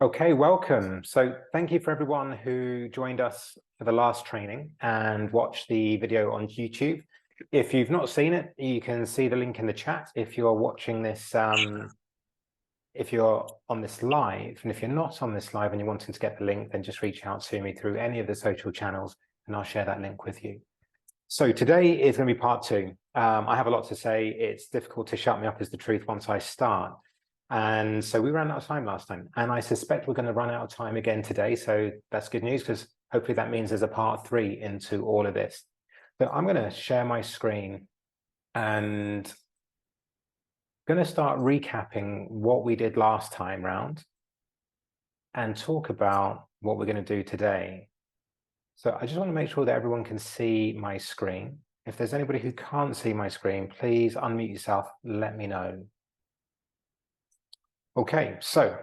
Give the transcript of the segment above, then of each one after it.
Okay, welcome. So thank you for everyone who joined us for the last training and watched the video on YouTube. If you've not seen it, you can see the link in the chat if you're watching this, if you're on this live. And if you're not on this live and you're wanting to get the link, then just reach out to me through any of the social channels and I'll share that link with you. So today is going to be part two. I have a lot to say. It's difficult to shut me up as the truth once I start. And so we ran out of time last time, and I suspect we're going to run out of time again today. So that's good news, because hopefully that means there's a part three into all of this. So I'm going to share my screen and I'm going to start recapping what we did last time round and talk about what we're going to do today. So I just want to make sure that everyone can see my screen. If there's anybody who can't see my screen, please unmute yourself, let me know. Okay, so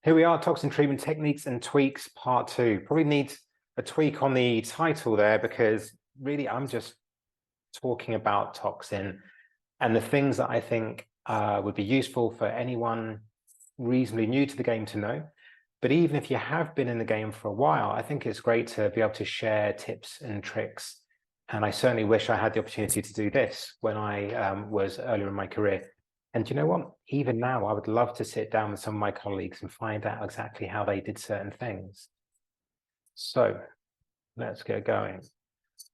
here we are, Toxin Treatment Techniques and Tweaks, part two. Probably needs a tweak on the title there, because really I'm just talking about toxin and the things that I think would be useful for anyone reasonably new to the game to know. But even if you have been in the game for a while, I think it's great to be able to share tips and tricks. And I certainly wish I had the opportunity to do this when I was earlier in my career. And you know what? Even now, I would love to sit down with some of my colleagues and find out exactly how they did certain things. So let's get going.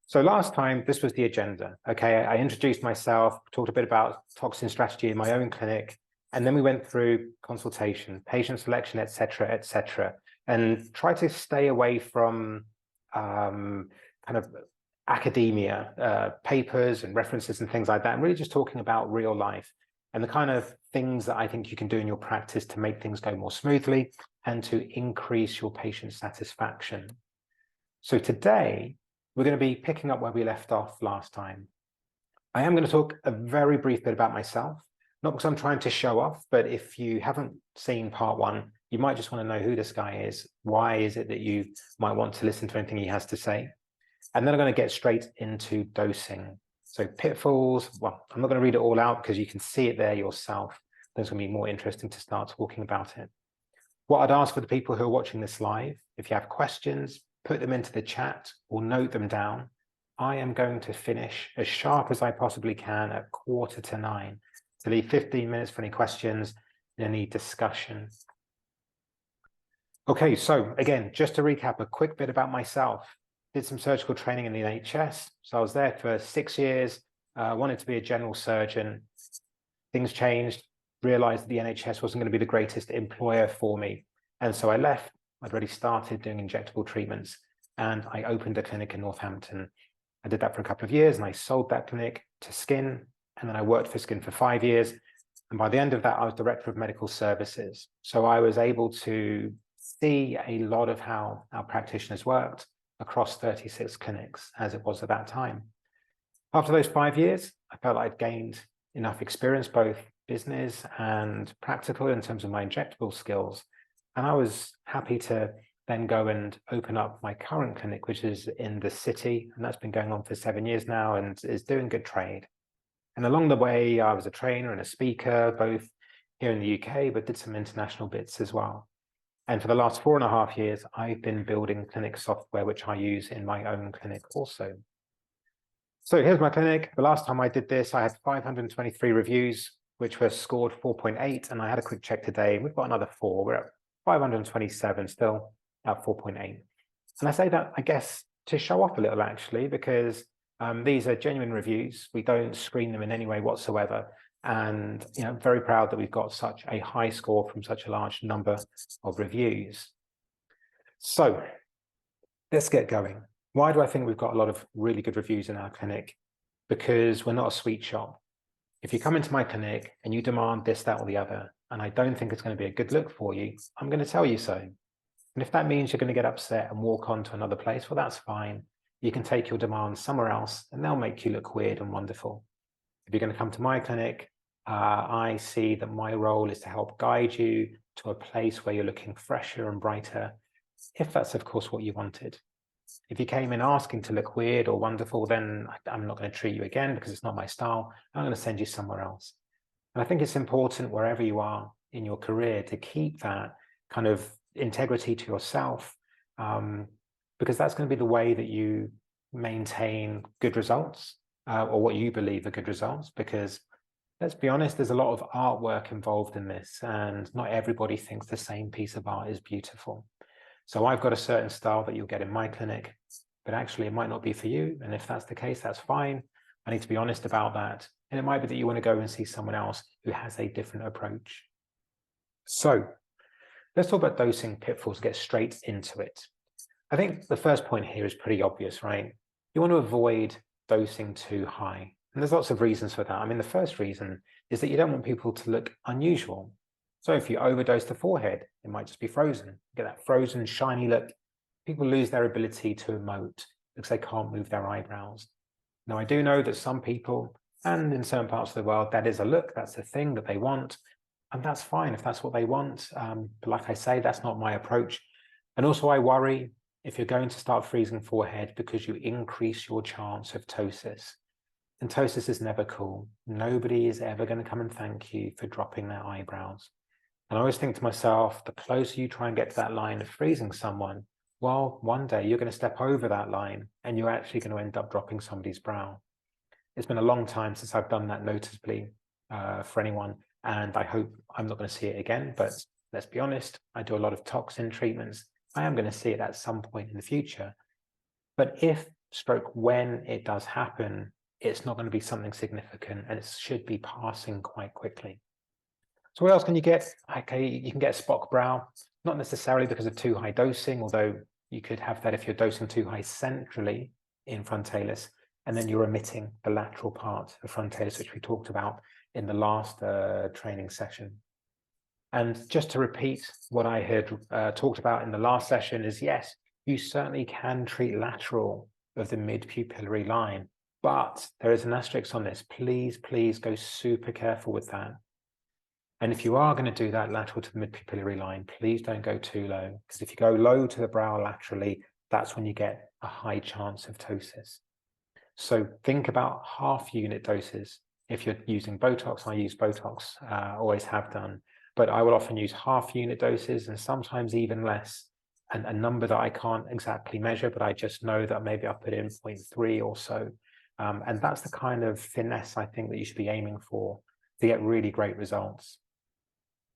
So last time, this was the agenda. Okay, I introduced myself, talked a bit about toxin strategy in my own clinic, and then we went through consultation, patient selection, et cetera, and try to stay away from kind of academia, papers and references and things like that, and really just talking about real life and the kind of things that I think you can do in your practice to make things go more smoothly and to increase your patient satisfaction. So today, we're going to be picking up where we left off last time. I am going to talk a very brief bit about myself, not because I'm trying to show off, but if you haven't seen part one, you might just want to know who this guy is. Why is it that you might want to listen to anything he has to say? And then I'm going to get straight into dosing. So pitfalls, well, I'm not going to read it all out because you can see it there yourself. Then it's going to be more interesting to start talking about it. What I'd ask for the people who are watching this live, if you have questions, put them into the chat or note them down. I am going to finish as sharp as I possibly can at 8:45 to leave 15 minutes for any questions and any discussion. Okay, so again, just to recap a quick bit about myself. Did some surgical training in the NHS. So I was there for 6 years, wanted to be a general surgeon. Things changed, realized that the NHS wasn't going to be the greatest employer for me. And so I left. I'd already started doing injectable treatments and I opened a clinic in Northampton. I did that for a couple of years and I sold that clinic to Skin. And then I worked for Skin for 5 years. And by the end of that, I was director of medical services. So I was able to see a lot of how our practitioners worked across 36 clinics as it was at that time. After those 5 years, I felt I'd gained enough experience, both business and practical in terms of my injectable skills. And I was happy to then go and open up my current clinic, which is in the city. And that's been going on for 7 years now and is doing good trade. And along the way, I was a trainer and a speaker, both here in the UK, but did some international bits as well. And for the last 4.5 years, I've been building clinic software, which I use in my own clinic also. So here's my clinic. The last time I did this, I had 523 reviews, which were scored 4.8. And I had a quick check today. We've got another 4. We're at 527, still at 4.8. And I say that, I guess, to show off a little, actually, because these are genuine reviews. We don't screen them in any way whatsoever. And I'm very proud that we've got such a high score from such a large number of reviews. So let's get going. Why do I think we've got a lot of really good reviews in our clinic? Because we're not a sweet shop. If you come into my clinic and you demand this, that, or the other, and I don't think it's going to be a good look for you, I'm going to tell you so. And if that means you're going to get upset and walk on to another place, well, that's fine. You can take your demands somewhere else and they'll make you look weird and wonderful. If you're going to come to my clinic, I see that my role is to help guide you to a place where you're looking fresher and brighter, if that's, of course, what you wanted. If you came in asking to look weird or wonderful, then I'm not going to treat you again because it's not my style. I'm going to send you somewhere else. And I think it's important wherever you are in your career to keep that kind of integrity to yourself, because that's going to be the way that you maintain good results, or what you believe are good results. Because let's be honest, there's a lot of artwork involved in this, and not everybody thinks the same piece of art is beautiful. So I've got a certain style that you'll get in my clinic, but actually it might not be for you. And if that's the case, that's fine. I need to be honest about that. And it might be that you want to go and see someone else who has a different approach. So let's talk about dosing pitfalls, get straight into it. I think the first point here is pretty obvious, right? You want to avoid dosing too high. And there's lots of reasons for that. I mean, the first reason is that you don't want people to look unusual. So if you overdose the forehead, it might just be frozen. You get that frozen, shiny look. People lose their ability to emote because they can't move their eyebrows. Now, I do know that some people, and in certain parts of the world, that is a look, that's a thing that they want. And that's fine if that's what they want. But like I say, that's not my approach. And also I worry if you're going to start freezing forehead because you increase your chance of ptosis. And ptosis is never cool. Nobody is ever going to come and thank you for dropping their eyebrows. And I always think to myself, the closer you try and get to that line of freezing someone, well, one day you're going to step over that line and you're actually going to end up dropping somebody's brow. It's been a long time since I've done that noticeably for anyone, and I hope I'm not going to see it again. But let's be honest, I do a lot of toxin treatments. I am going to see it at some point in the future. But if stroke, when it does happen, it's not going to be something significant, and it should be passing quite quickly. So what else can you get? Okay, you can get a Spock brow, not necessarily because of too high dosing, although you could have that if you're dosing too high centrally in frontalis, and then you're omitting the lateral part of frontalis, which we talked about in the last training session. And just to repeat what I had talked about in the last session is, yes, you certainly can treat lateral of the mid-pupillary line, but there is an asterisk on this. Please, please go super careful with that. And if you are going to do that lateral to the mid-pupillary line, please don't go too low, because if you go low to the brow laterally, that's when you get a high chance of ptosis. So think about half unit doses. If you're using Botox, I use Botox, always have done, but I will often use half unit doses and sometimes even less. And a number that I can't exactly measure, but I just know that maybe I'll put in 0.3 or so. And that's the kind of finesse I think that you should be aiming for to get really great results.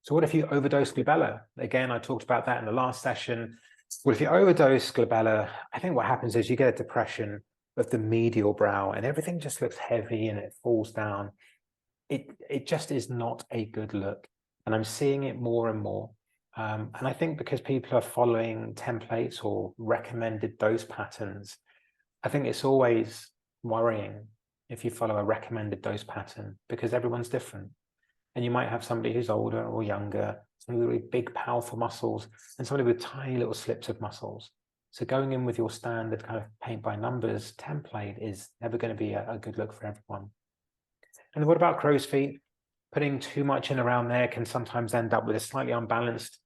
So what if you overdose glabella? Again, I talked about that in the last session. Well, if you overdose glabella, I think what happens is you get a depression of the medial brow and everything just looks heavy and it falls down. It just is not a good look. And I'm seeing it more and more. And I think because people are following templates or recommended dose patterns, I think it's always worrying if you follow a recommended dose pattern because everyone's different. And you might have somebody who's older or younger, somebody with big, powerful muscles, and somebody with tiny little slips of muscles. So going in with your standard kind of paint by numbers template is never going to be a good look for everyone. And what about crow's feet? Putting too much in around there can sometimes end up with a slightly unbalanced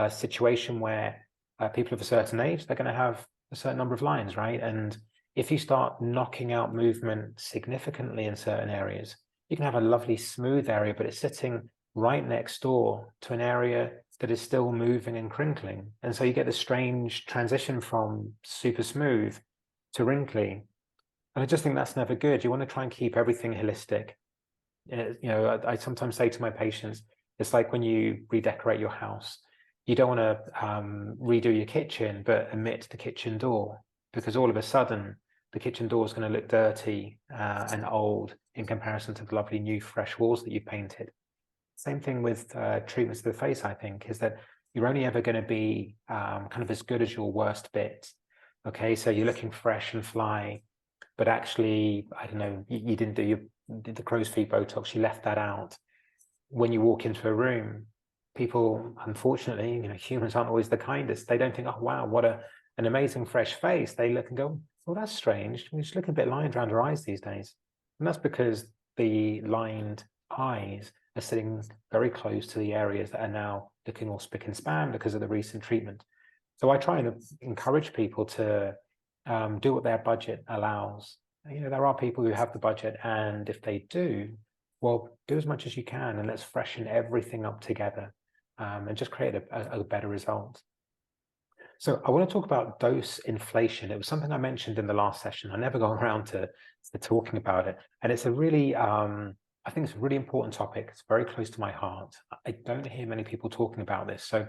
situation where people of a certain age, they're going to have a certain number of lines, right? And if you start knocking out movement significantly in certain areas, you can have a lovely smooth area, but it's sitting right next door to an area that is still moving and crinkling. And so you get this strange transition from super smooth to wrinkly. And I just think that's never good. You want to try and keep everything holistic. You know, I sometimes say to my patients, it's like when you redecorate your house, you don't want to redo your kitchen, but omit the kitchen door, because all of a sudden the kitchen door is going to look dirty and old in comparison to the lovely new fresh walls that you've painted. Same thing with treatments to the face, I think, is that you're only ever going to be kind of as good as your worst bit. Okay, so you're looking fresh and fly, but actually, I don't know, you didn't do the crow's feet Botox, you left that out. When you walk into a room, people, unfortunately, you know, humans aren't always the kindest. They don't think, oh, wow, what an amazing fresh face. They look and go, well, that's strange. We're just looking a bit lined around her eyes these days. And that's because the lined eyes are sitting very close to the areas that are now looking all spick and span because of the recent treatment. So I try and encourage people to do what their budget allows. You know, there are people who have the budget, and if they do, well, do as much as you can, and let's freshen everything up together and just create a better result. So I want to talk about dose inflation. It was something I mentioned in the last session. I never got around to talking about it. And it's a really, I think it's a really important topic. It's very close to my heart. I don't hear many people talking about this. So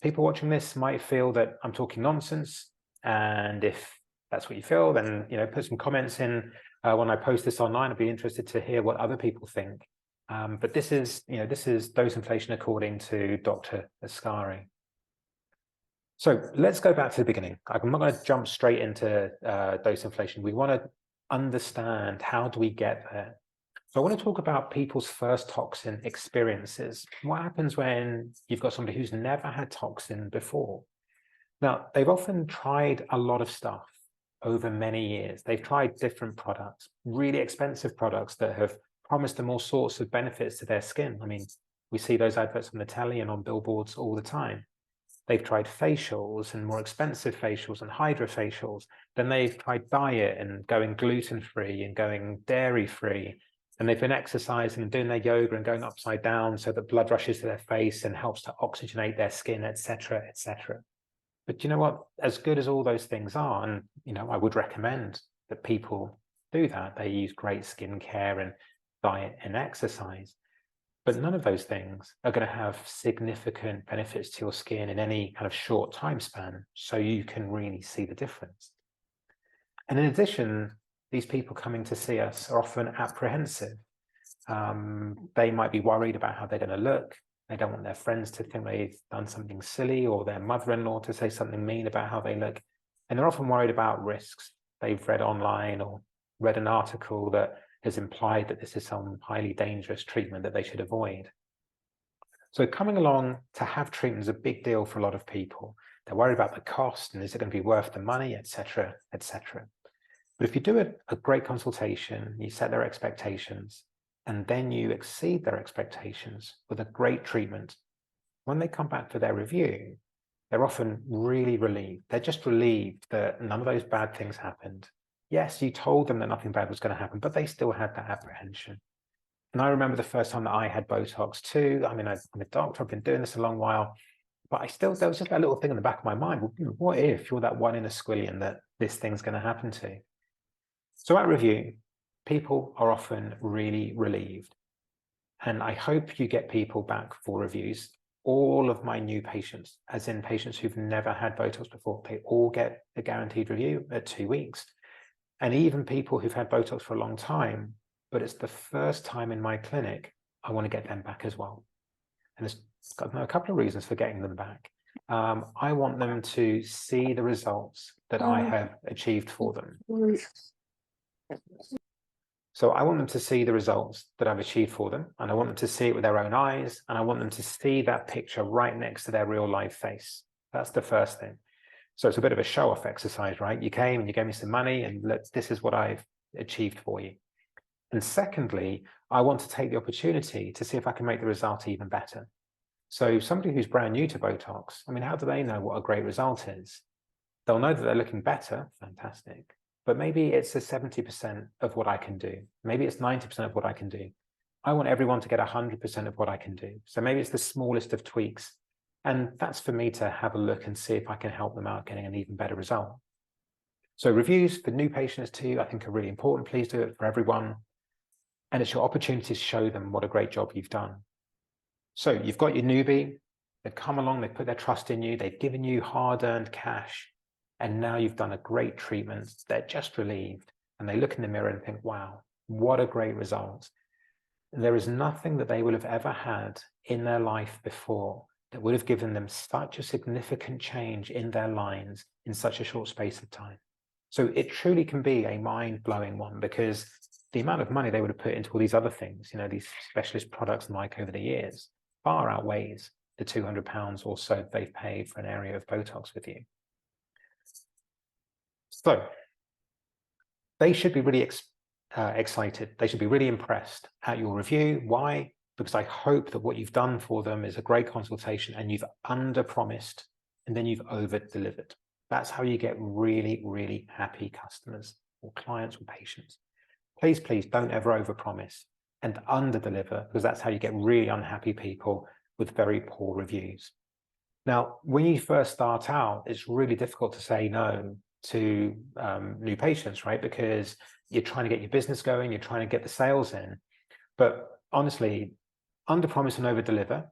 people watching this might feel that I'm talking nonsense. And if that's what you feel, then, put some comments in when I post this online. I'd be interested to hear what other people think. But this is dose inflation according to Dr. Askari. So let's go back to the beginning. I'm not going to jump straight into dose inflation. We want to understand, how do we get there? So I want to talk about people's first toxin experiences. What happens when you've got somebody who's never had toxin before? Now, they've often tried a lot of stuff over many years. They've tried different products, really expensive products that have promised them all sorts of benefits to their skin. I mean, we see those adverts on the telly and on billboards all the time. They've tried facials and more expensive facials and hydrofacials. Then they've tried diet and going gluten-free and going dairy-free. And they've been exercising and doing their yoga and going upside down so that blood rushes to their face and helps to oxygenate their skin, etc., etc. But you know what? As good as all those things are, and I would recommend that people do that. They use great skincare and diet and exercise. But none of those things are going to have significant benefits to your skin in any kind of short time span, so you can really see the difference. And in addition, these people coming to see us are often apprehensive. They might be worried about how they're going to look. They don't want their friends to think they've done something silly, or their mother-in-law to say something mean about how they look. And they're often worried about risks. They've read online or read an article that has implied that this is some highly dangerous treatment that they should avoid. So coming along to have treatment is a big deal for a lot of people. They're worried about the cost, and is it going to be worth the money, etc., etc. But if you do a great consultation, you set their expectations, and then you exceed their expectations with a great treatment, when they come back for their review, they're often really relieved. They're just relieved that none of those bad things happened. Yes, you told them that nothing bad was going to happen, but they still had that apprehension. And I remember the first time that I had Botox too. I mean, I'm a doctor, I've been doing this a long while, but there was just that little thing in the back of my mind. Well, what if you're that one in a squillion that this thing's going to happen to? So at review, people are often really relieved. And I hope you get people back for reviews. All of my new patients, as in patients who've never had Botox before, they all get a guaranteed review at 2 weeks. And even people who've had Botox for a long time, but it's the first time in my clinic, I want to get them back as well. And there's a couple of reasons for getting them back. I want them to see the results that I have achieved for them. So I want them to see the results that I've achieved for them, and I want them to see it with their own eyes, and I want them to see that picture right next to their real life face. That's the first thing. So it's a bit of a show-off exercise, right? You came and you gave me some money, and this is what I've achieved for you. And secondly, I want to take the opportunity to see if I can make the result even better. So somebody who's brand new to Botox, I mean, how do they know what a great result is? They'll know that they're looking better, fantastic. But maybe it's a 70% of what I can do. Maybe it's 90% of what I can do. I want everyone to get 100% of what I can do. So maybe it's the smallest of tweaks. And that's for me to have a look and see if I can help them out getting an even better result. So reviews for new patients too, I think are really important. Please do it for everyone. And it's your opportunity to show them what a great job you've done. So you've got your newbie, they've come along, they've put their trust in you, they've given you hard-earned cash, and now you've done a great treatment. They're just relieved, and they look in the mirror and think, wow, what a great result. There is nothing that they will have ever had in their life before that would have given them such a significant change in their lines in such a short space of time. So it truly can be a mind-blowing one, because the amount of money they would have put into all these other things, these specialist products and like over the years, far outweighs the £200 or so they've paid for an area of Botox with you. So they should be really excited. They should be really impressed at your review. Why? Because I hope that what you've done for them is a great consultation, and you've under-promised and then you've over-delivered. That's how you get really, really happy customers or clients or patients. Please, please don't ever over-promise and under-deliver, because that's how you get really unhappy people with very poor reviews. Now, when you first start out, it's really difficult to say no to new patients, right? Because you're trying to get your business going, you're trying to get the sales in. But honestly, under promise and over deliver.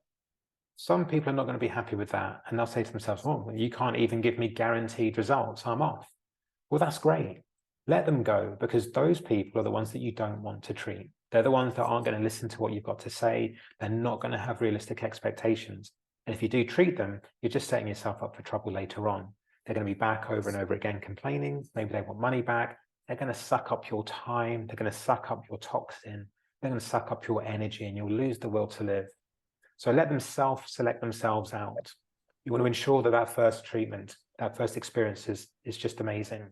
Some people are not going to be happy with that. And they'll say to themselves, oh, you can't even give me guaranteed results. I'm off. Well, that's great. Let them go, because those people are the ones that you don't want to treat. They're the ones that aren't going to listen to what you've got to say. They're not going to have realistic expectations. And if you do treat them, you're just setting yourself up for trouble later on. They're going to be back over and over again complaining. Maybe they want money back. They're going to suck up your time. They're going to suck up your toxin. They're going to suck up your energy, and you'll lose the will to live. So let them self-select themselves out. You want to ensure that that first treatment, that first experience is just amazing.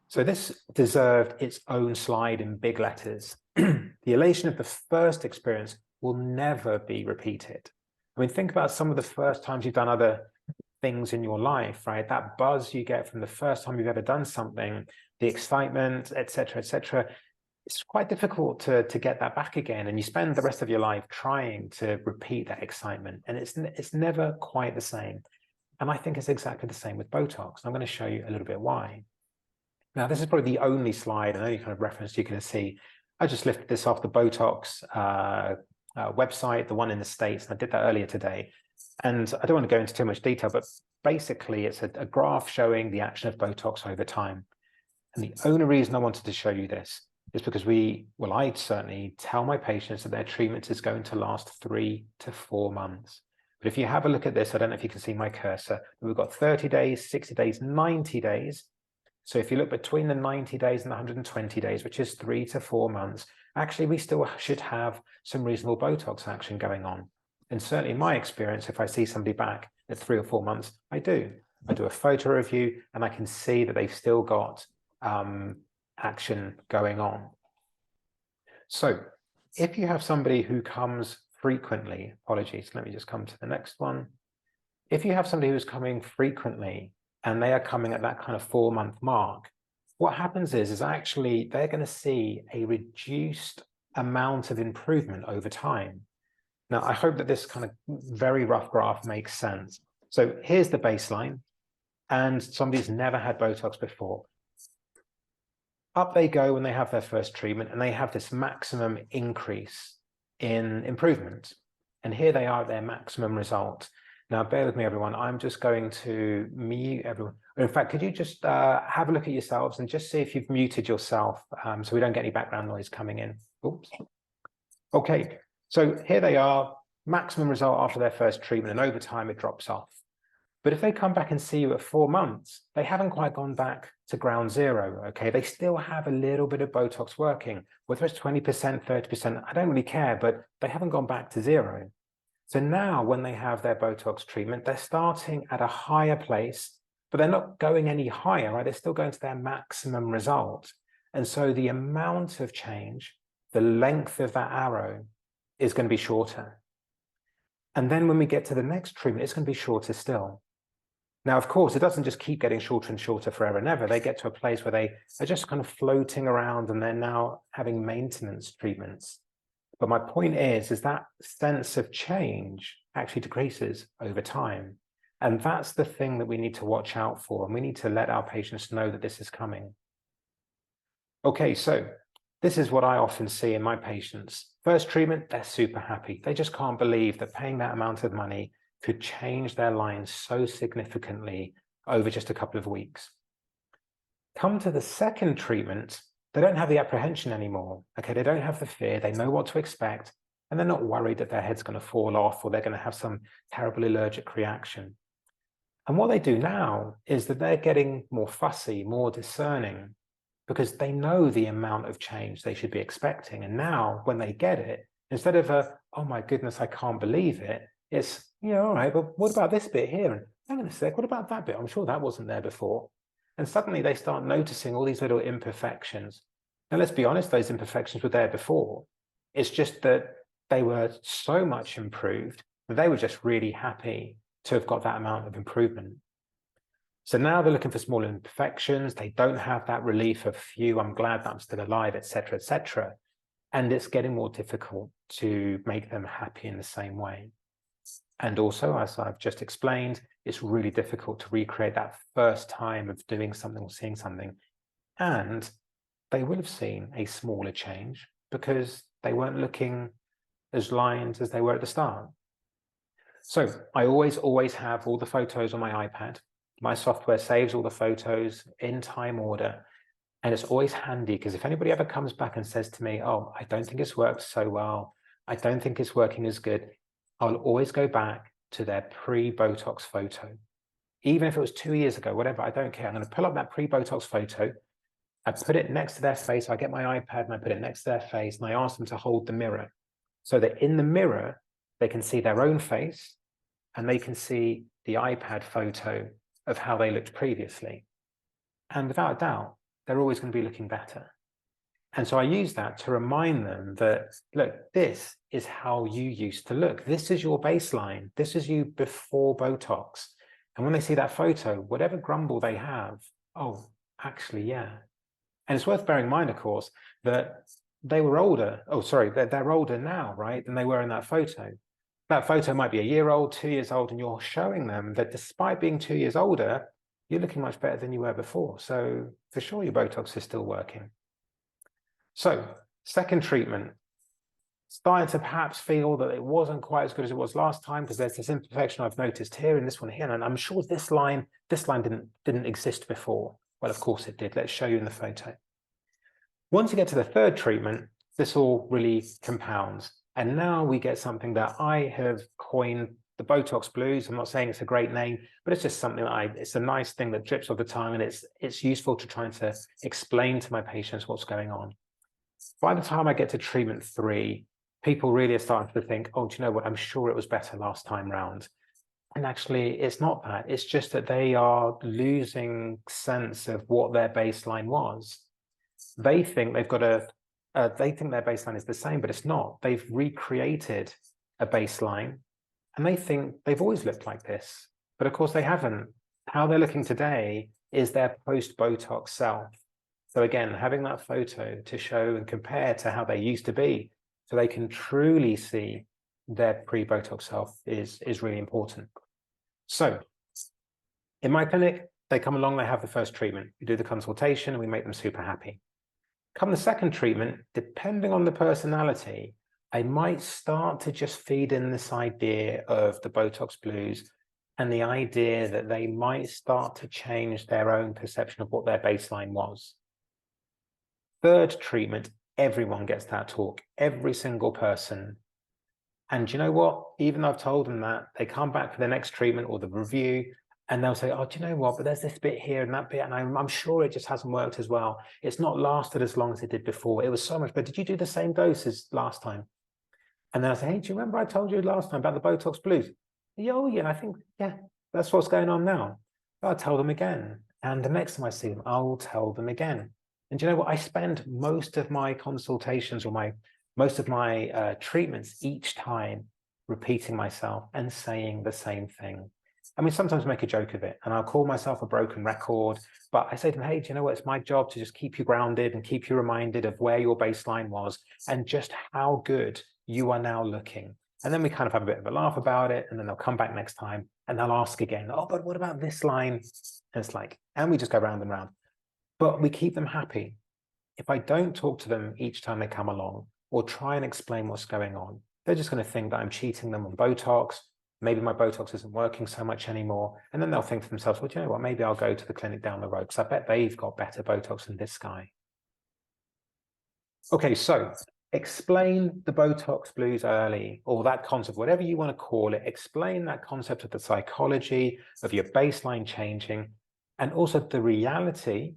So this deserved its own slide in big letters. The elation of the first experience will never be repeated. I mean, think about some of the first times you've done other things in your life, right? That buzz you get from the first time you've ever done something, the excitement, etc., etc. It's quite difficult to get that back again, and you spend the rest of your life trying to repeat that excitement, and it's never quite the same. And I think it's exactly the same with Botox. I'm going to show you a little bit why. Now, this is probably the only slide and only kind of reference you're going to see. I just lifted this off the Botox website, the one in the States, and I did that earlier today. And I don't want to go into too much detail, but basically it's a graph showing the action of Botox over time. And the only reason I wanted to show you this is because I certainly tell my patients that their treatment is going to last 3 to 4 months. But if you have a look at this, I don't know if you can see my cursor, but we've got 30 days, 60 days, 90 days. So if you look between the 90 days and the 120 days, which is 3 to 4 months, actually we still should have some reasonable Botox action going on. And certainly in my experience, if I see somebody back at 3 or 4 months, I do a photo review and I can see that they've still got action going on. So if you have somebody who comes frequently, apologies, let me just come to the next one. If you have somebody who's coming frequently and they are coming at that kind of 4-month mark, what happens is actually they're going to see a reduced amount of improvement over time. Now, I hope that this kind of very rough graph makes sense. So here's the baseline, and somebody's never had Botox before. Up they go when they have their first treatment, and they have this maximum increase in improvement. And here they are at their maximum result. Now, bear with me, everyone. I'm just going to mute everyone. In fact, could you just have a look at yourselves and just see if you've muted yourself so we don't get any background noise coming in. Oops. Okay, so here they are, maximum result after their first treatment, and over time it drops off. But if they come back and see you at 4 months, they haven't quite gone back to ground zero, okay? They still have a little bit of Botox working, whether it's 20%, 30%, I don't really care, but they haven't gone back to zero. So now when they have their Botox treatment, they're starting at a higher place, but they're not going any higher, right? They're still going to their maximum result. And so the amount of change, the length of that arrow is going to be shorter. And then when we get to the next treatment, it's going to be shorter still. Now, of course, it doesn't just keep getting shorter and shorter forever and ever. They get to a place where they are just kind of floating around and they're now having maintenance treatments. But my point is that sense of change actually decreases over time. And that's the thing that we need to watch out for. And we need to let our patients know that this is coming. Okay, so this is what I often see in my patients. First treatment, they're super happy. They just can't believe that paying that amount of money could change their lines so significantly over just a couple of weeks. Come to the second treatment, they don't have the apprehension anymore. Okay, they don't have the fear, they know what to expect, and they're not worried that their head's going to fall off or they're going to have some terrible allergic reaction. And what they do now is that they're getting more fussy, more discerning, because they know the amount of change they should be expecting. And now when they get it, instead of oh my goodness, I can't believe it, it's, all right, but what about this bit here? And hang on a sec, what about that bit? I'm sure that wasn't there before. And suddenly they start noticing all these little imperfections. Now, let's be honest, those imperfections were there before. It's just that they were so much improved that they were just really happy to have got that amount of improvement. So now they're looking for small imperfections. They don't have that relief of, phew, I'm glad that I'm still alive, etc., etc. And it's getting more difficult to make them happy in the same way. And also, as I've just explained, it's really difficult to recreate that first time of doing something or seeing something. And they will have seen a smaller change because they weren't looking as lined as they were at the start. So I always have all the photos on my iPad. My software saves all the photos in time order. And it's always handy because if anybody ever comes back and says to me, oh, I don't think it's worked so well, I don't think it's working as good, I'll always go back to their pre-Botox photo. Even if it was 2 years ago, whatever, I don't care. I'm going to pull up that pre-Botox photo. I put it next to their face. I get my iPad and I put it next to their face and I ask them to hold the mirror so that in the mirror, they can see their own face and they can see the iPad photo of how they looked previously. And without a doubt, they're always going to be looking better. And so I use that to remind them that, look, this is how you used to look. This is your baseline. This is you before Botox. And when they see that photo, whatever grumble they have, oh, actually, yeah. And it's worth bearing in mind, of course, that they were older. Oh, sorry, they're older now, right, than they were in that photo. That photo might be a year old, 2 years old, and you're showing them that despite being 2 years older, you're looking much better than you were before. So for sure, your Botox is still working. So second treatment, starting to perhaps feel that it wasn't quite as good as it was last time because there's this imperfection I've noticed here and this one here. And I'm sure this line didn't exist before. Well, of course it did. Let's show you in the photo. Once you get to the third treatment, this all really compounds. And now we get something that I have coined the Botox blues. I'm not saying it's a great name, but it's just something that it's a nice thing that drips off the tongue, and it's useful to try to explain to my patients what's going on. By the time I get to treatment 3, people really are starting to think, oh, do you know what? I'm sure it was better last time round. And actually, it's not that. It's just that they are losing sense of what their baseline was. They think they've got they think their baseline is the same, but it's not. They've recreated a baseline and they think they've always looked like this. But of course they haven't. How they're looking today is their post-Botox self. So again, having that photo to show and compare to how they used to be so they can truly see their pre-Botox self is really important. So in my clinic, they come along, they have the first treatment. We do the consultation and we make them super happy. Come the second treatment, depending on the personality, I might start to just feed in this idea of the Botox blues and the idea that they might start to change their own perception of what their baseline was. Third treatment, everyone gets that talk, every single person. And you know what? Even though I've told them that, they come back for the next treatment or the review, and they'll say, oh, do you know what? But there's this bit here and that bit, and I'm sure it just hasn't worked as well. It's not lasted as long as it did before. It was so much, but did you do the same dose as last time? And then I say, hey, do you remember I told you last time about the Botox blues? Yeah, oh, yeah, I think, yeah, that's what's going on now. I'll tell them again. And the next time I see them, I'll tell them again. And do you know what? I spend most of my consultations or most of my treatments each time repeating myself and saying the same thing. I mean, sometimes make a joke of it and I'll call myself a broken record, but I say to them, hey, do you know what? It's my job to just keep you grounded and keep you reminded of where your baseline was and just how good you are now looking. And then we kind of have a bit of a laugh about it. And then they'll come back next time and they'll ask again, oh, but what about this line? And it's like, and we just go round and round, but we keep them happy. If I don't talk to them each time they come along or try and explain what's going on, they're just going to think that I'm cheating them on Botox. Maybe my Botox isn't working so much anymore. And then they'll think to themselves, well, do you know what? Maybe I'll go to the clinic down the road because I bet they've got better Botox than this guy. Okay, so explain the Botox blues early, or that concept, whatever you want to call it. Explain that concept of the psychology of your baseline changing, and also the reality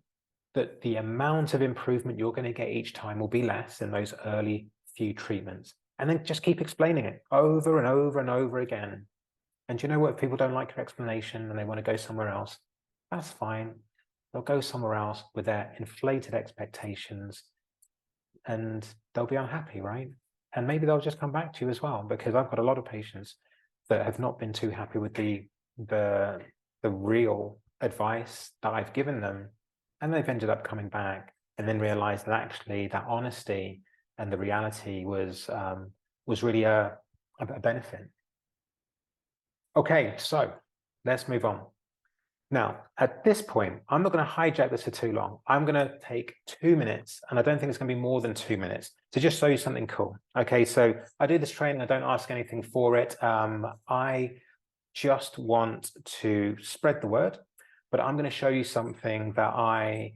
that the amount of improvement you're going to get each time will be less in those early few treatments. And then just keep explaining it over and over and over again. And you know what? If people don't like your explanation and they want to go somewhere else, that's fine. They'll go somewhere else with their inflated expectations and they'll be unhappy, right? And maybe they'll just come back to you as well, because I've got a lot of patients that have not been too happy with the real advice that I've given them. And they've ended up coming back and then realized that actually that honesty and the reality was really a benefit. Okay, so let's move on. Now, at this point, I'm not going to hijack this for too long. I'm going to take 2 minutes, and I don't think it's going to be more than 2 minutes, to just show you something cool. Okay, so I do this training. I don't ask anything for it. I just want to spread the word, but I'm going to show you something that I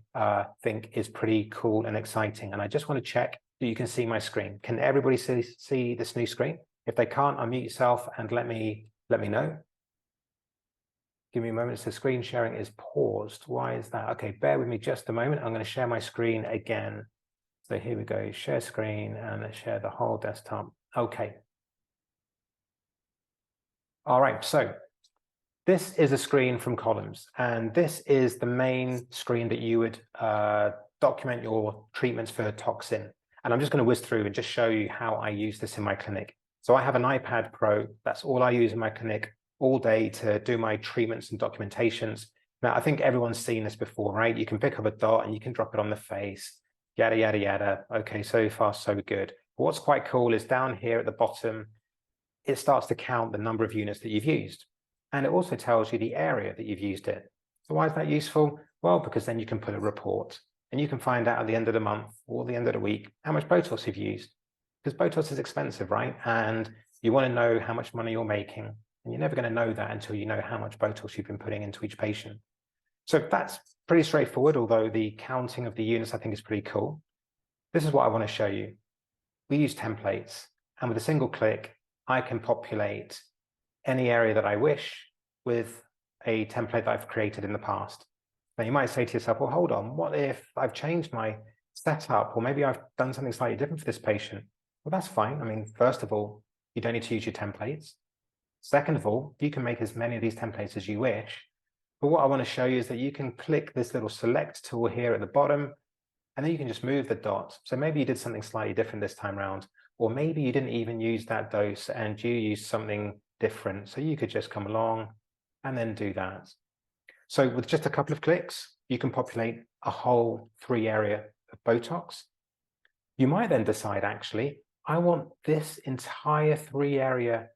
think is pretty cool and exciting. And I just want to check that you can see my screen. Can everybody see this new screen? If they can't, unmute yourself and let me know. Give me a moment. So screen sharing is paused. Why is that? Okay, bear with me just a moment. I'm going to share my screen again. So here we go, share screen, and let's share the whole desktop. Okay. All right, so this is a screen from Columns, and this is the main screen that you would document your treatments for toxin. And I'm just going to whiz through and just show you how I use this in my clinic. So I have an iPad Pro. That's all I use in my clinic all day to do my treatments and documentations. Now, I think everyone's seen this before, right? You can pick up a dot and you can drop it on the face, yada, yada, yada. Okay, so far, so good. But what's quite cool is down here at the bottom, it starts to count the number of units that you've used. And it also tells you the area that you've used it. So why is that useful? Well, because then you can put a report and you can find out at the end of the month or the end of the week how much Botox you've used. Because Botox is expensive, right? And you want to know how much money you're making. And you're never going to know that until you know how much Botox you've been putting into each patient. So that's pretty straightforward, although the counting of the units I think is pretty cool. This is what I want to show you. We use templates, and with a single click, I can populate any area that I wish with a template that I've created in the past. Now you might say to yourself, well, hold on, what if I've changed my setup, or maybe I've done something slightly different for this patient? Well, that's fine. I mean, first of all, you don't need to use your templates. Second of all, you can make as many of these templates as you wish. But what I want to show you is that you can click this little select tool here at the bottom, and then you can just move the dot. So maybe you did something slightly different this time around, or maybe you didn't even use that dose and you used something different. So you could just come along and then do that. So with just a couple of clicks, you can populate a whole 3 area of Botox. You might then decide, actually, I want this entire 3 area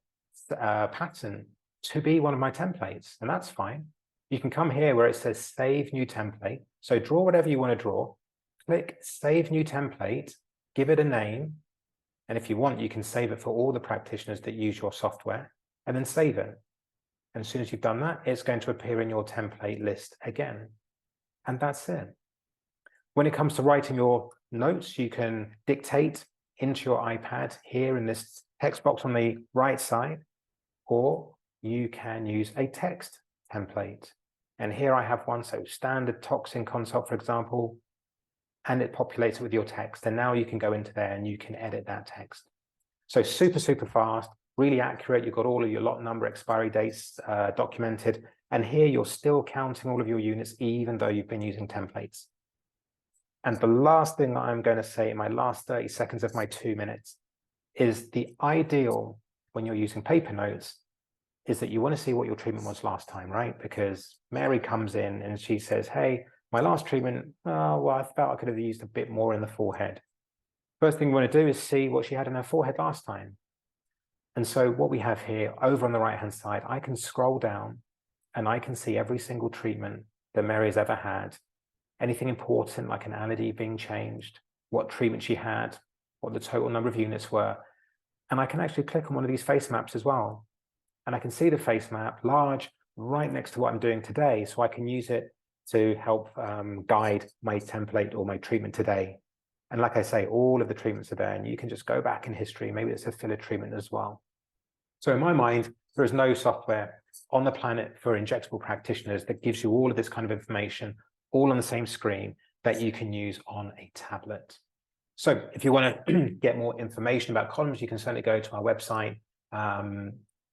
pattern to be one of my templates, and that's fine. You can come here where it says save new template. So draw whatever you want to draw, click save new template, give it a name. And if you want, you can save it for all the practitioners that use your software, and then save it. And as soon as you've done that, it's going to appear in your template list again. And that's it. When it comes to writing your notes, you can dictate into your iPad here in this text box on the right side, or you can use a text template. And here I have one, so standard Toxin consult, for example, and it populates it with your text. And now you can go into there and you can edit that text. So super, super fast, really accurate. You've got all of your lot number, expiry dates documented. And here you're still counting all of your units, even though you've been using templates. And the last thing I'm going to say in my last 30 seconds of my 2 minutes is the ideal when you're using paper notes is that you want to see what your treatment was last time, right? Because Mary comes in and she says, hey, my last treatment, well, I felt I could have used a bit more in the forehead. First thing we want to do is see what she had in her forehead last time. And so what we have here over on the right-hand side, I can scroll down and I can see every single treatment that Mary has ever had. Anything important like an allergy being changed, what treatment she had, what the total number of units were. And I can actually click on one of these face maps as well. And I can see the face map large right next to what I'm doing today. So I can use it to help guide my template or my treatment today. And like I say, all of the treatments are there and you can just go back in history. Maybe it's a filler treatment as well. So in my mind, there is no software on the planet for injectable practitioners that gives you all of this kind of information all on the same screen that you can use on a tablet. So if you want to get more information about Columns, you can certainly go to our website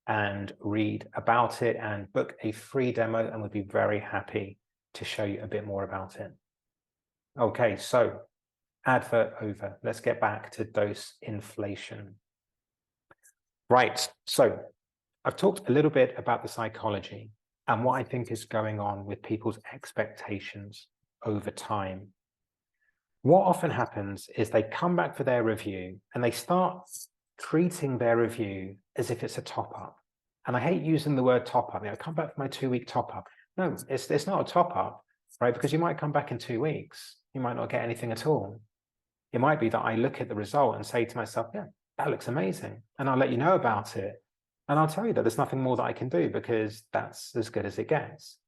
and read about it and book a free demo, and we'd be very happy to show you a bit more about it. Okay, so advert over. Let's get back to dose inflation. Right, so I've talked a little bit about the psychology and what I think is going on with people's expectations over time. What often happens is they come back for their review and they start treating their review as if it's a top-up. And I hate using the word top up. Come back for my 2-week top up. No, it's not a top up, right? Because you might come back in 2 weeks. You might not get anything at all. It might be that I look at the result and say to myself, yeah, that looks amazing. And I'll let you know about it. And I'll tell you that there's nothing more that I can do because that's as good as it gets.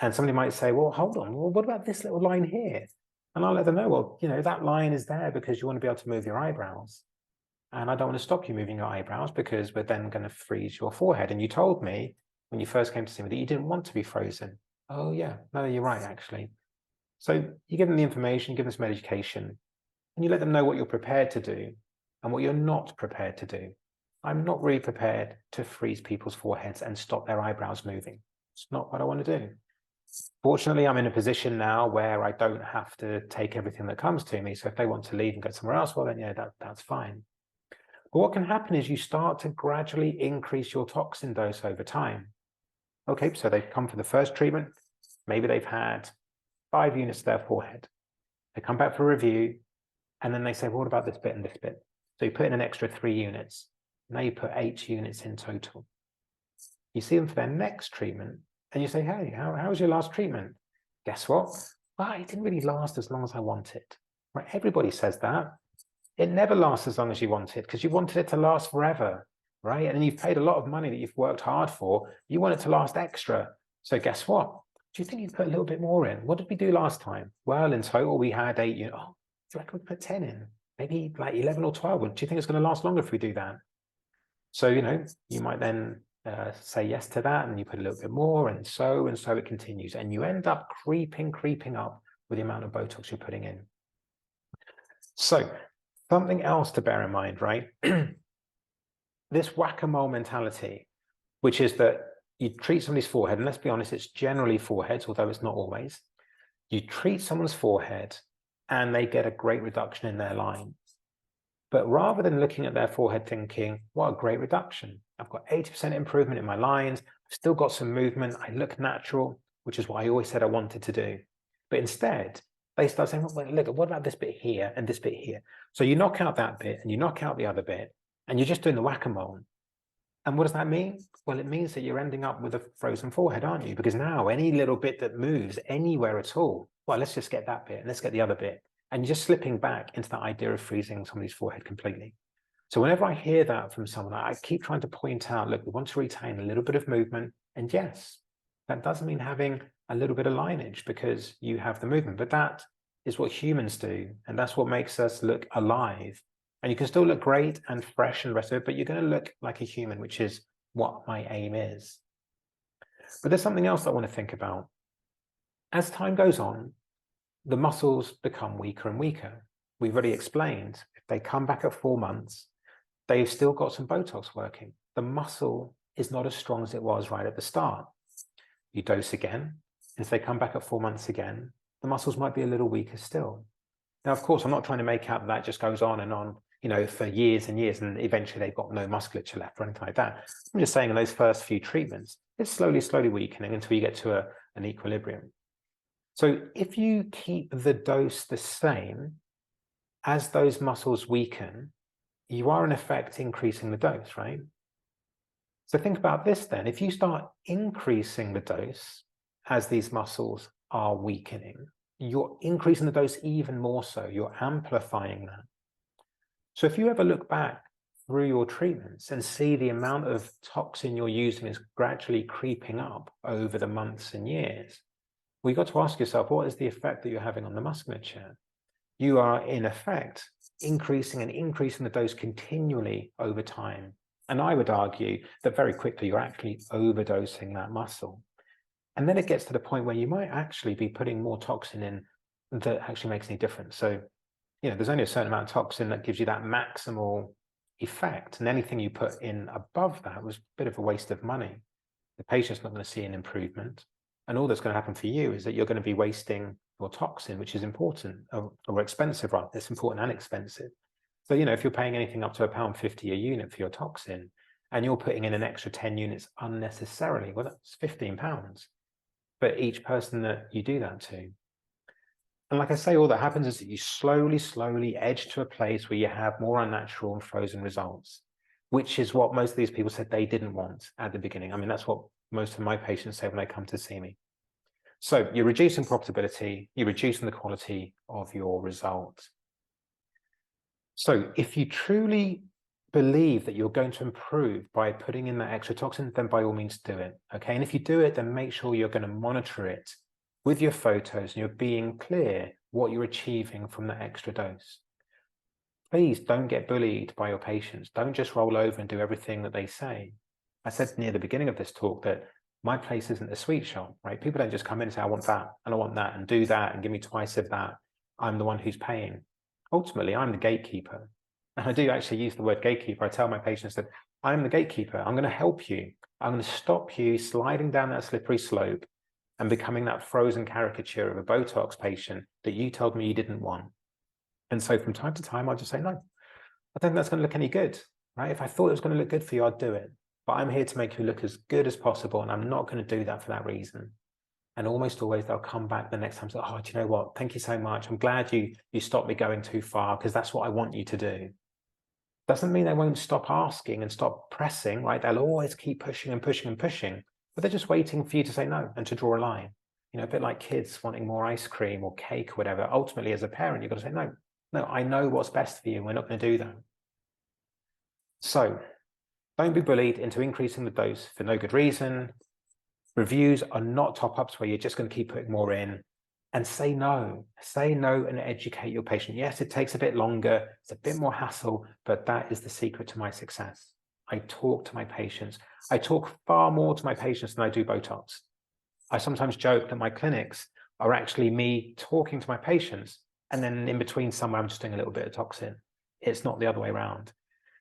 And somebody might say, well, hold on. Well, what about this little line here? And I'll let them know, well, that line is there because you want to be able to move your eyebrows. And I don't want to stop you moving your eyebrows because we're then going to freeze your forehead. And you told me when you first came to see me that you didn't want to be frozen. Oh, yeah. No, you're right, actually. So you give them the information, give them some education, and you let them know what you're prepared to do and what you're not prepared to do. I'm not really prepared to freeze people's foreheads and stop their eyebrows moving. It's not what I want to do. Fortunately, I'm in a position now where I don't have to take everything that comes to me. So if they want to leave and go somewhere else, well, then, yeah, that's fine. But what can happen is you start to gradually increase your toxin dose over time. Okay, so they've come for the first treatment. Maybe they've had 5 units to their forehead. They come back for a review, and then they say, well, what about this bit and this bit? So you put in an extra 3 units. Now you put 8 units in total. You see them for their next treatment, and you say, hey, how was your last treatment? Guess what? Well, it didn't really last as long as I wanted. Right? Everybody says that. It never lasts as long as you want it because you wanted it to last forever, right? And you've paid a lot of money that you've worked hard for. You want it to last extra. So guess what? Do you think you'd put a little bit more in? What did we do last time? Well, in total, we had 8 units. Oh, do you reckon we put 10 in? Maybe like 11 or 12. Do you think it's going to last longer if we do that? So, you might then say yes to that, and you put a little bit more, and so it continues. And you end up creeping up with the amount of Botox you're putting in. So something else to bear in mind, right? This whack-a-mole mentality, which is that you treat somebody's forehead, and let's be honest, it's generally foreheads, although it's not always. You treat someone's forehead and they get a great reduction in their lines. But rather than looking at their forehead thinking, what a great reduction. I've got 80% improvement in my lines. I've still got some movement. I look natural, which is what I always said I wanted to do. But instead, they start saying, well, look, what about this bit here and this bit here? So you knock out that bit and you knock out the other bit, and you're just doing the whack-a-mole. And what does that mean? Well, it means that you're ending up with a frozen forehead, aren't you? Because now any little bit that moves anywhere at all, well, let's just get that bit and let's get the other bit. And you're just slipping back into that idea of freezing somebody's forehead completely. So whenever I hear that from someone, I keep trying to point out, look, we want to retain a little bit of movement. And yes, that doesn't mean having a little bit of lineage because you have the movement, but that is what humans do. And that's what makes us look alive. And you can still look great and fresh and rest of it, but you're going to look like a human, which is what my aim is. But there's something else I want to think about. As time goes on, the muscles become weaker and weaker. We've already explained, if they come back at 4 months, they've still got some Botox working. The muscle is not as strong as it was right at the start. You dose again, and if they come back at 4 months again, the muscles might be a little weaker still. Now, of course, I'm not trying to make out that just goes on and on, for years and years, and eventually they've got no musculature left or anything like that. I'm just saying in those first few treatments, it's slowly weakening until you get to an equilibrium. So if you keep the dose the same as those muscles weaken, you are in effect increasing the dose, right? So think about this then. If you start increasing the dose as these muscles are weakening, you're increasing the dose even more so. You're amplifying that. So if you ever look back through your treatments and see the amount of toxin you're using is gradually creeping up over the months and years, well, you've got to ask yourself, what is the effect that you're having on the musculature? You are, in effect, increasing the dose continually over time. And I would argue that very quickly you're actually overdosing that muscle. And then it gets to the point where you might actually be putting more toxin in that actually makes any difference. So, there's only a certain amount of toxin that gives you that maximal effect. And anything you put in above that was a bit of a waste of money. The patient's not going to see an improvement. And all that's going to happen for you is that you're going to be wasting your toxin, which is important or expensive, right? It's important and expensive. So, if you're paying anything up to £1.50 a unit for your toxin and you're putting in an extra 10 units unnecessarily, well, that's £15 for each person that you do that to. And like I say, all that happens is that you slowly edge to a place where you have more unnatural and frozen results. which is what most of these people said they didn't want at the beginning. I mean, that's what most of my patients say when they come to see me. So you're reducing profitability, you're reducing the quality of your results. So if you truly believe that you're going to improve by putting in that extra toxin, then by all means do it, okay? And if you do it, then make sure you're going to monitor it with your photos and you're being clear what you're achieving from that extra dose. Please don't get bullied by your patients. Don't just roll over and do everything that they say. I said near the beginning of this talk that my place isn't a sweet shop, right? People don't just come in and say, I want that, and I want that, and do that, and give me twice of that. I'm the one who's paying. Ultimately, I'm the gatekeeper. And I do actually use the word gatekeeper. I tell my patients that I'm the gatekeeper. I'm going to help you. I'm going to stop you sliding down that slippery slope and becoming that frozen caricature of a Botox patient that you told me you didn't want. And so from time to time, I'll just say, no, I don't think that's going to look any good, right? If I thought it was going to look good for you, I'd do it. But I'm here to make you look as good as possible, and I'm not going to do that for that reason. And almost always they'll come back the next time and say, oh, do you know what? Thank you so much. I'm glad you stopped me going too far, because that's what I want you to do. Doesn't mean they won't stop asking and stop pressing, right? They'll always keep pushing and pushing and pushing, but they're just waiting for you to say no and to draw a line. You know, a bit like kids wanting more ice cream or cake or whatever. Ultimately, as a parent, you've got to say, no, I know what's best for you. We're not going to do that. So don't be bullied into increasing the dose for no good reason. Reviews are not top-ups where you're just going to keep putting more in. And say no and educate your patient. Yes, it takes a bit longer, it's a bit more hassle, but that is the secret to my success. I talk to my patients. I talk far more to my patients than I do Botox. I sometimes joke that my clinics are actually me talking to my patients, and then in between somewhere I'm just doing a little bit of toxin. It's not the other way around.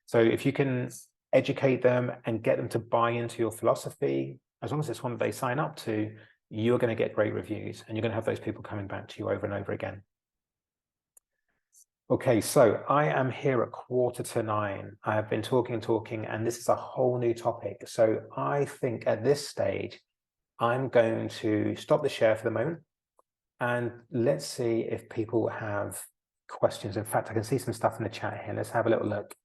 So if you can educate them and get them to buy into your philosophy, as long as it's one that they sign up to, you're going to get great reviews, and you're going to have those people coming back to you over and over again. Okay, so I am here at 8:45. I have been talking, and this is a whole new topic. So I think at this stage, I'm going to stop the share for the moment, and let's see if people have questions. In fact, I can see some stuff in the chat here. Let's have a little look.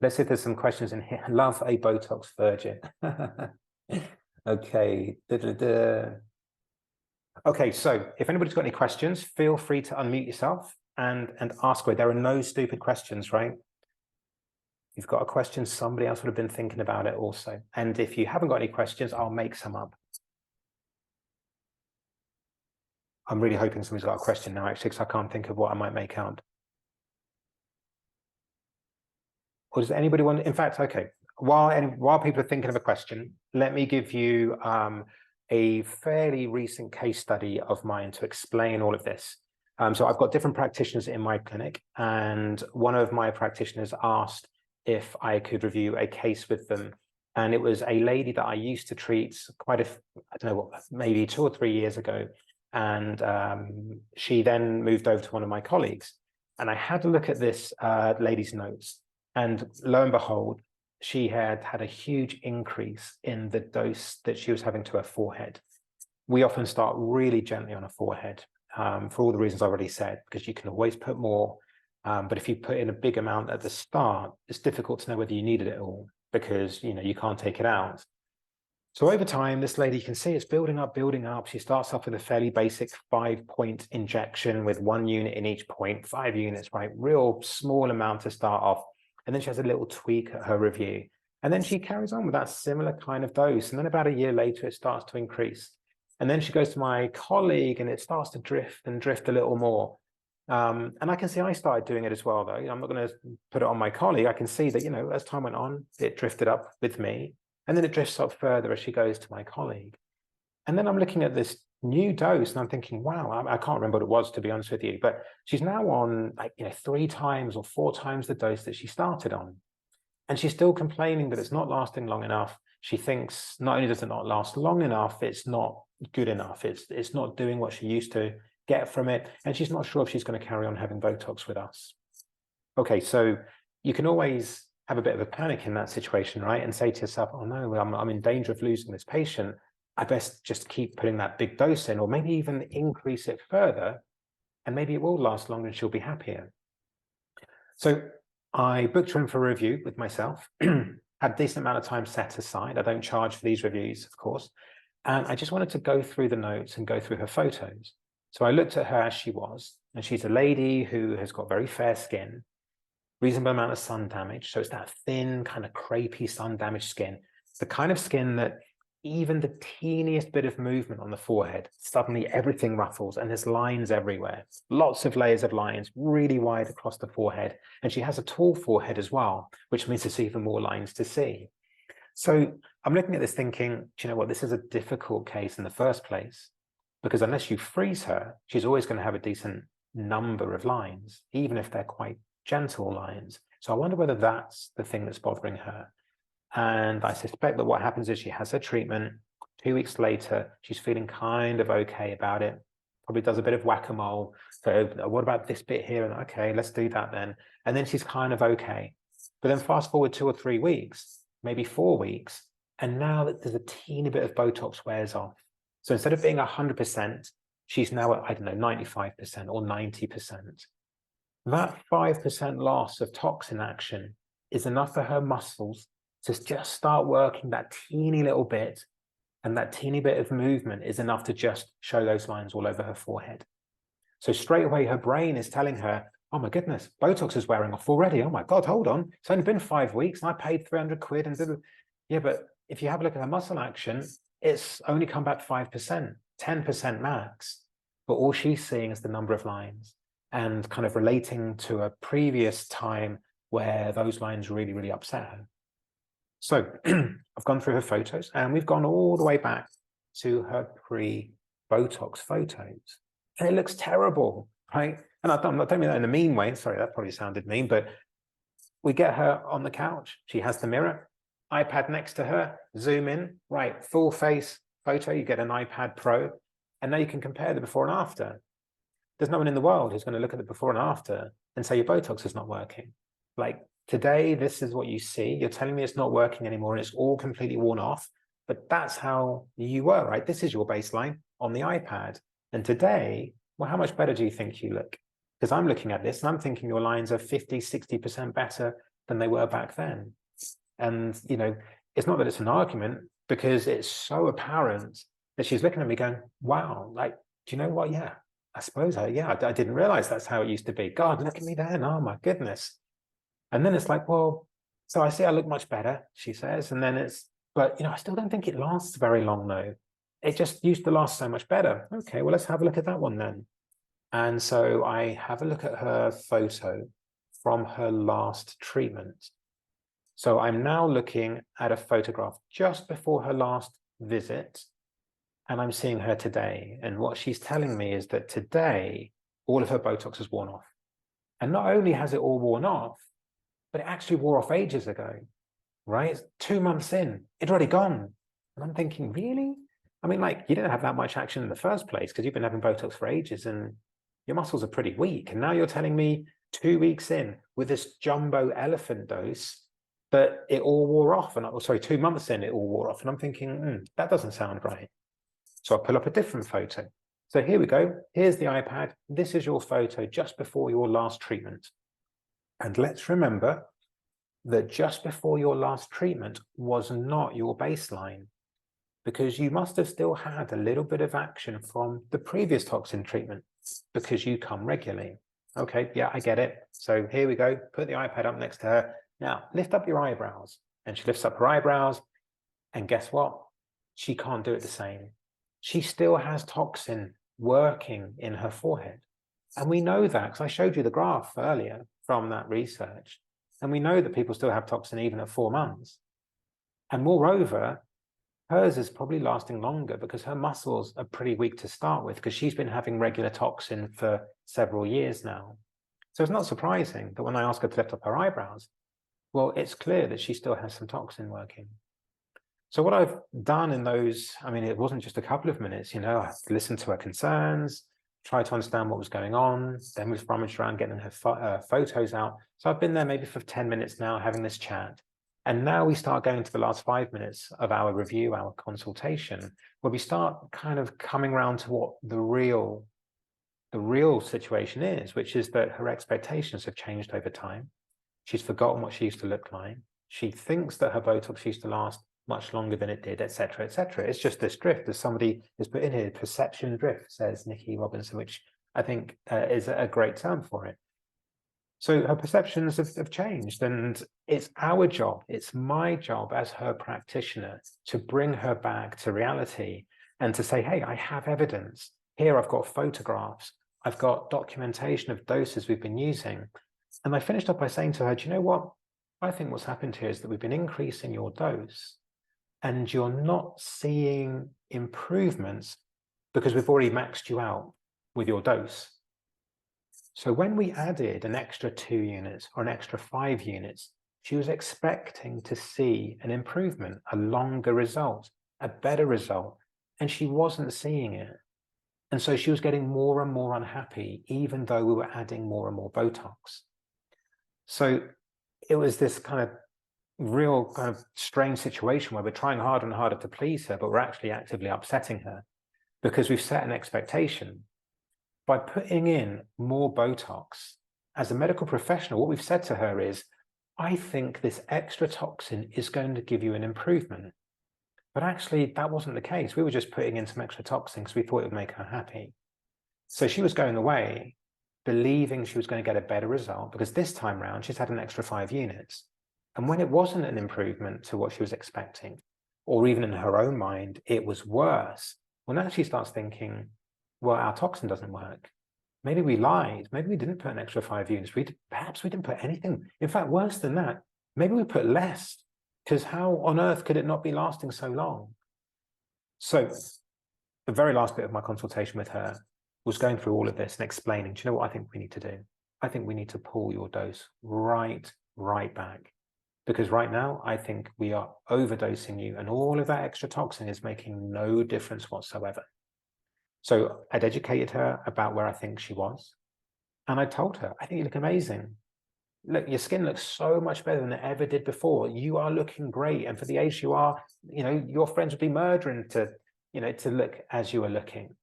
Let's see if there's some questions in here. Love a Botox virgin. Okay. Okay, so if anybody's got any questions, feel free to unmute yourself and ask away. There are no stupid questions, right? If you've got a question, somebody else would have been thinking about it also. And if you haven't got any questions, I'll make some up. I'm really hoping somebody's got a question now, actually, because I can't think of what I might make out. Or does anybody want, in fact, okay, while people are thinking of a question, let me give you a fairly recent case study of mine to explain all of this. So I've got different practitioners in my clinic, and one of my practitioners asked if I could review a case with them. And it was a lady that I used to treat I don't know what, maybe 2 or 3 years ago. And she then moved over to one of my colleagues. And I had to look at this lady's notes. And lo and behold, she had had a huge increase in the dose that she was having to her forehead. We often start really gently on a forehead for all the reasons I already said, because you can always put more. But if you put in a big amount at the start, it's difficult to know whether you needed it all, because you can't take it out. So over time, this lady, you can see it's building up. She starts off with a fairly basic 5-point injection with 1 unit in each point, 5 units, right? Real small amount to start off. And then she has a little tweak at her review. And then she carries on with that similar kind of dose. And then about a year later, it starts to increase. And then she goes to my colleague, and it starts to drift a little more. And I can see I started doing it as well, though. I'm not going to put it on my colleague. I can see that, as time went on, it drifted up with me. And then it drifts up further as she goes to my colleague. And then I'm looking at this new dose, and I'm thinking, wow, I can't remember what it was, to be honest with you, but she's now on 3 times or 4 times the dose that she started on. And she's still complaining that it's not lasting long enough. She thinks not only does it not last long enough, it's not good enough. It's not doing what she used to get from it. And she's not sure if she's going to carry on having Botox with us. Okay, so you can always have a bit of a panic in that situation, right? And say to yourself, oh no, I'm in danger of losing this patient. I best just keep putting that big dose in, or maybe even increase it further, and maybe it will last longer and she'll be happier. So I booked her in for a review with myself. had a decent amount of time set aside. I don't charge for these reviews, of course. And I just wanted to go through the notes and go through her photos. So I looked at her as she was, and she's a lady who has got very fair skin, reasonable amount of sun damage. So it's that thin, kind of crepey sun damaged skin, the kind of skin that even the teeniest bit of movement on the forehead, suddenly everything ruffles and there's lines everywhere. Lots of layers of lines, really wide across the forehead. And she has a tall forehead as well, which means there's even more lines to see. So I'm looking at this thinking, do you know what, this is a difficult case in the first place, because unless you freeze her, she's always going to have a decent number of lines, even if they're quite gentle lines. So I wonder whether that's the thing that's bothering her. And I suspect that what happens is she has her treatment. 2 weeks later, she's feeling kind of okay about it. Probably does a bit of whack-a-mole. So what about this bit here? And okay, let's do that then. And then she's kind of okay. But then fast forward 2 or 3 weeks, maybe 4 weeks, and now that there's a teeny bit of Botox wears off. So instead of being 100%, she's now at, I don't know, 95% or 90%. That 5% loss of toxin action is enough for her muscles to just start working that teeny little bit, and that teeny bit of movement is enough to just show those lines all over her forehead. So straight away, her brain is telling her, oh my goodness, Botox is wearing off already. Oh my God, hold on. It's only been 5 weeks and I paid 300 quid. And yeah, but if you have a look at her muscle action, it's only come back 5%, 10% max. But all she's seeing is the number of lines and kind of relating to a previous time where those lines really, really upset her. So I've gone through her photos and we've gone all the way back to her pre-Botox photos. And it looks terrible, right? And I don't mean that in a mean way. Sorry, that probably sounded mean, but we get her on the couch. She has the mirror, iPad next to her, zoom in, right, full face photo. You get an iPad Pro, and now you can compare the before and after. There's no one in the world who's going to look at the before and after and say your Botox is not working. Like today, this is what you see. You're telling me it's not working anymore and it's all completely worn off, but that's how you were, right? This is your baseline on the iPad. And today, well, how much better do you think you look? Because I'm looking at this and I'm thinking your lines are 50, 60% better than they were back then. And, you know, it's not that it's an argument, because it's so apparent that she's looking at me going, wow, like, do you know what? Yeah, I suppose I didn't realize that's how it used to be. God, look at me then. Oh my goodness. And then it's like, well, so I see I look much better, she says. And then but, you know, I still don't think it lasts very long though. It just used to last so much better. Okay, well, let's have a look at that one then. And so I have a look at her photo from her last treatment. So I'm now looking at a photograph just before her last visit, and I'm seeing her today. And what she's telling me is that today, all of her Botox has worn off. And not only has it all worn off, but it actually wore off ages ago, right? It's 2 months in, it's already gone. And I'm thinking, really? I mean, like, you didn't have that much action in the first place because you've been having Botox for ages and your muscles are pretty weak. And now you're telling me 2 weeks in with this jumbo elephant dose that it all wore off. And sorry, 2 months in, it all wore off. And I'm thinking, that doesn't sound right. So I pull up a different photo. So here we go. Here's the iPad. This is your photo just before your last treatment. And let's remember that just before your last treatment was not your baseline, because you must have still had a little bit of action from the previous toxin treatment because you come regularly. Okay, yeah, I get it. So here we go. Put the iPad up next to her. Now, lift up your eyebrows. And she lifts up her eyebrows. And guess what? She can't do it the same. She still has toxin working in her forehead. And we know that because I showed you the graph earlier from that research. And we know that people still have toxin even at 4 months. And moreover, hers is probably lasting longer because her muscles are pretty weak to start with because she's been having regular toxin for several years now. So it's not surprising that when I ask her to lift up her eyebrows, well, it's clear that she still has some toxin working. So what I've done in those, I mean, it wasn't just a couple of minutes, you know, I listened to her concerns, tried to understand what was going on, then we've rummaged around getting her photos out. So I've been there maybe for 10 minutes now having this chat. And now we start going to the last 5 minutes of our review, our consultation, where we start kind of coming around to what the real situation is, which is that her expectations have changed over time. She's forgotten what she used to look like. She thinks that her Botox used to last much longer than it did, etc., etc. It's just this drift, as somebody has put in here, perception drift, says Nikki Robinson, which I think is a great term for it. So her perceptions have changed, and it's our job, it's my job as her practitioner to bring her back to reality and to say, hey, I have evidence. Here I've got photographs, I've got documentation of doses we've been using. And I finished up by saying to her, do you know what? I think what's happened here is that we've been increasing your dose and you're not seeing improvements because we've already maxed you out with your dose. So when we added an extra 2 units or an extra 5 units, she was expecting to see an improvement, a longer result, a better result, and she wasn't seeing it. And so she was getting more and more unhappy, even though we were adding more and more Botox. So it was this kind of real kind of strange situation where we're trying harder and harder to please her, but we're actually actively upsetting her because we've set an expectation. By putting in more Botox, as a medical professional, what we've said to her is, I think this extra toxin is going to give you an improvement. But actually, that wasn't the case. We were just putting in some extra toxin because we thought it would make her happy. So she was going away, believing she was going to get a better result because this time round, she's had an extra 5 units. And when it wasn't an improvement to what she was expecting, or even in her own mind, it was worse, well, now she starts thinking, well, our toxin doesn't work. Maybe we lied. Maybe we didn't put an extra 5 units. Perhaps we didn't put anything. In fact, worse than that, maybe we put less, because how on earth could it not be lasting so long? So the very last bit of my consultation with her was going through all of this and explaining, do you know what I think we need to do? I think we need to pull your dose right back. Because right now, I think we are overdosing you and all of that extra toxin is making no difference whatsoever. So I'd educated her about where I think she was. And I told her, I think you look amazing. Look, your skin looks so much better than it ever did before. You are looking great. And for the age you are, your friends would be murdering to look as you are looking.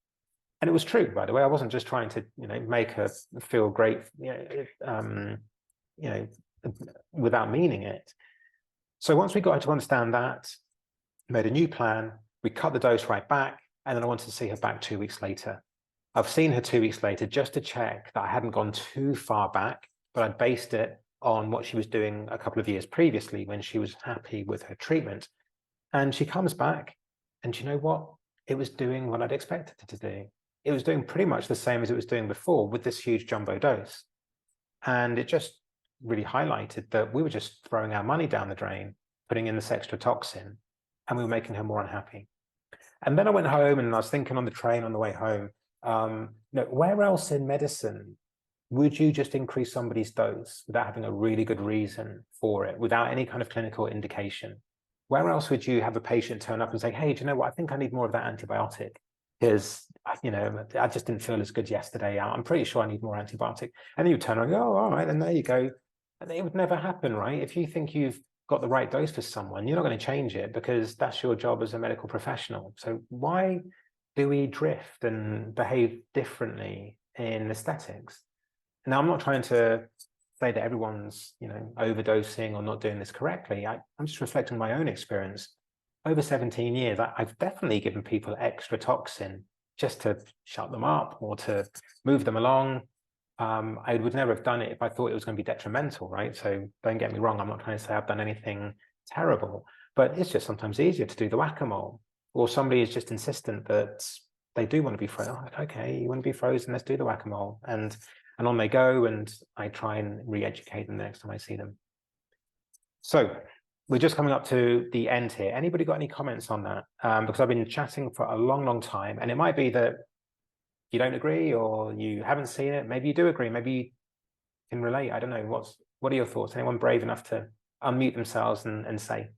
And it was true, by the way. I wasn't just trying to, make her feel great, without meaning it. So once we got her to understand that, made a new plan, we cut the dose right back, and then I wanted to see her back 2 weeks later. I've seen her 2 weeks later just to check that I hadn't gone too far back, but I'd based it on what she was doing a couple of years previously when she was happy with her treatment. And she comes back, and you know what? It was doing what I'd expected it to do. It was doing pretty much the same as it was doing before with this huge jumbo dose. And it just really highlighted that we were just throwing our money down the drain, putting in this extra toxin, and we were making her more unhappy. And then I went home and I was thinking on the train on the way home, where else in medicine would you just increase somebody's dose without having a really good reason for it, without any kind of clinical indication? Where else would you have a patient turn up and say, hey, do you know what? I think I need more of that antibiotic because, I just didn't feel as good yesterday. I'm pretty sure I need more antibiotic. And then you turn around and go, oh, all right, and there you go. And it would never happen, right? If you think you've got the right dose for someone, you're not going to change it because that's your job as a medical professional. So why do we drift and behave differently in aesthetics? Now, I'm not trying to say that everyone's, overdosing or not doing this correctly. I'm just reflecting on my own experience. Over 17 years, I've definitely given people extra toxin just to shut them up or to move them along. I would never have done it if I thought it was going to be detrimental, right? So don't get me wrong. I'm not trying to say I've done anything terrible, but it's just sometimes easier to do the whack-a-mole, or somebody is just insistent that they do want to be frozen. Like, okay, you want to be frozen, let's do the whack-a-mole. And on they go, and I try and re-educate them the next time I see them. So we're just coming up to the end here. Anybody got any comments on that? Because I've been chatting for a long time, and it might be that you don't agree or you haven't seen it. Maybe you do agree. Maybe you can relate. I don't know. What are your thoughts? Anyone brave enough to unmute themselves and say?